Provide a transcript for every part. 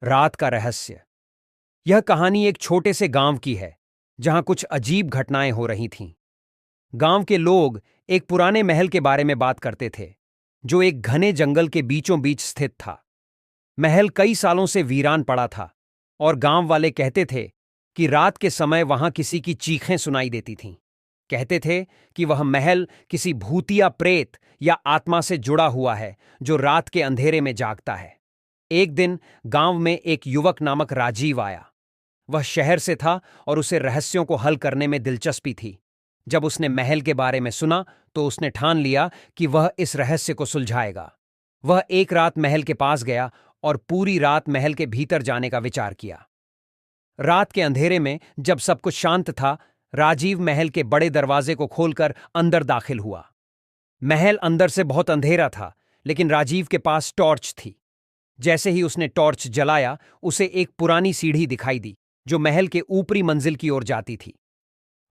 रात का रहस्य। यह कहानी एक छोटे से गांव की है जहां कुछ अजीब घटनाएं हो रही थीं। गांव के लोग एक पुराने महल के बारे में बात करते थे जो एक घने जंगल के बीचों बीच स्थित था। महल कई सालों से वीरान पड़ा था और गांव वाले कहते थे कि रात के समय वहां किसी की चीखें सुनाई देती थीं। कहते थे कि वह महल किसी भूतिया प्रेत या आत्मा से जुड़ा हुआ है जो रात के अंधेरे में जागता है। एक दिन गांव में एक युवक नामक राजीव आया। वह शहर से था और उसे रहस्यों को हल करने में दिलचस्पी थी। जब उसने महल के बारे में सुना तो उसने ठान लिया कि वह इस रहस्य को सुलझाएगा। वह एक रात महल के पास गया और पूरी रात महल के भीतर जाने का विचार किया। रात के अंधेरे में जब सब कुछ शांत था, राजीव महल के बड़े दरवाजे को खोलकर अंदर दाखिल हुआ। महल अंदर से बहुत अंधेरा था, लेकिन राजीव के पास टॉर्च थी। जैसे ही उसने टॉर्च जलाया, उसे एक पुरानी सीढ़ी दिखाई दी जो महल के ऊपरी मंजिल की ओर जाती थी।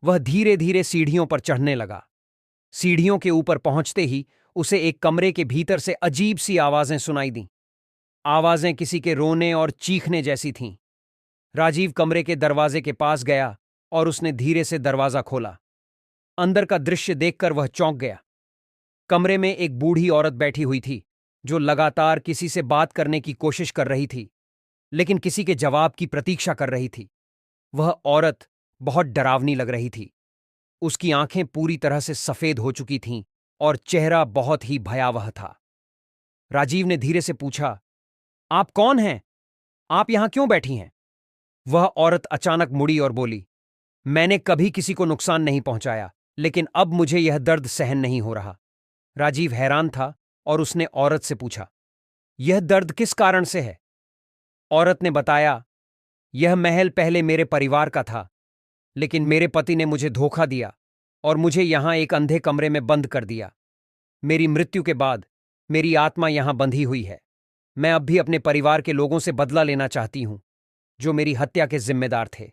वह धीरे धीरे सीढ़ियों पर चढ़ने लगा। सीढ़ियों के ऊपर पहुंचते ही उसे एक कमरे के भीतर से अजीब सी आवाजें सुनाई दीं। आवाजें किसी के रोने और चीखने जैसी थीं। राजीव कमरे के दरवाजे के पास गया और उसने धीरे से दरवाजा खोला। अंदर का दृश्य देखकर वह चौंक गया। कमरे में एक बूढ़ी औरत बैठी हुई थी जो लगातार किसी से बात करने की कोशिश कर रही थी, लेकिन किसी के जवाब की प्रतीक्षा कर रही थी। वह औरत बहुत डरावनी लग रही थी। उसकी आंखें पूरी तरह से सफेद हो चुकी थीं और चेहरा बहुत ही भयावह था। राजीव ने धीरे से पूछा, आप कौन हैं? आप यहां क्यों बैठी हैं? वह औरत अचानक मुड़ी और बोली, मैंने कभी किसी को नुकसान नहीं पहुंचाया, लेकिन अब मुझे यह दर्द सहन नहीं हो रहा। राजीव हैरान था और उसने औरत से पूछा, यह दर्द किस कारण से है? औरत ने बताया, यह महल पहले मेरे परिवार का था, लेकिन मेरे पति ने मुझे धोखा दिया और मुझे यहां एक अंधे कमरे में बंद कर दिया। मेरी मृत्यु के बाद मेरी आत्मा यहां बंधी हुई है। मैं अब भी अपने परिवार के लोगों से बदला लेना चाहती हूं जो मेरी हत्या के जिम्मेदार थे।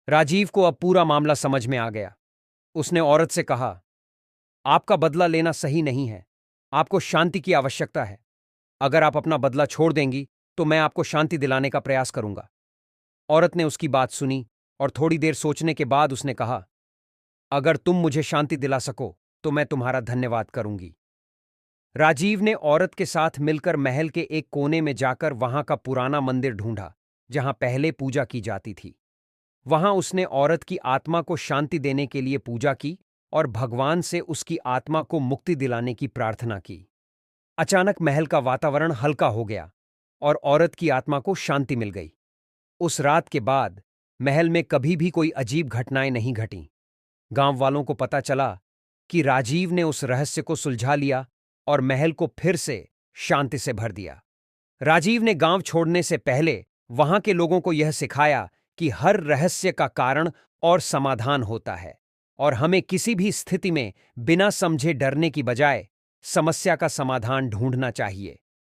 राजीव को अब पूरा मामला समझ में आ गया। उसने औरत से कहा, आपका बदला लेना सही नहीं है। आपको शांति की आवश्यकता है। अगर आप अपना बदला छोड़ देंगी तो मैं आपको शांति दिलाने का प्रयास करूंगा। औरत ने उसकी बात सुनी और थोड़ी देर सोचने के बाद उसने कहा, अगर तुम मुझे शांति दिला सको तो मैं तुम्हारा धन्यवाद करूंगी। राजीव ने औरत के साथ मिलकर महल के एक कोने में जाकर वहां का पुराना मंदिर ढूंढा जहां पहले पूजा की जाती थी। वहां उसने औरत की आत्मा को शांति देने के लिए पूजा की और भगवान से उसकी आत्मा को मुक्ति दिलाने की प्रार्थना की। अचानक महल का वातावरण हल्का हो गया और औरत की आत्मा को शांति मिल गई। उस रात के बाद महल में कभी भी कोई अजीब घटनाएं नहीं घटीं। गांव वालों को पता चला कि राजीव ने उस रहस्य को सुलझा लिया और महल को फिर से शांति से भर दिया। राजीव ने गांव छोड़ने से पहले वहां के लोगों को यह सिखाया कि हर रहस्य का कारण और समाधान होता है और हमें किसी भी स्थिति में बिना समझे डरने की बजाय समस्या का समाधान ढूंढना चाहिए।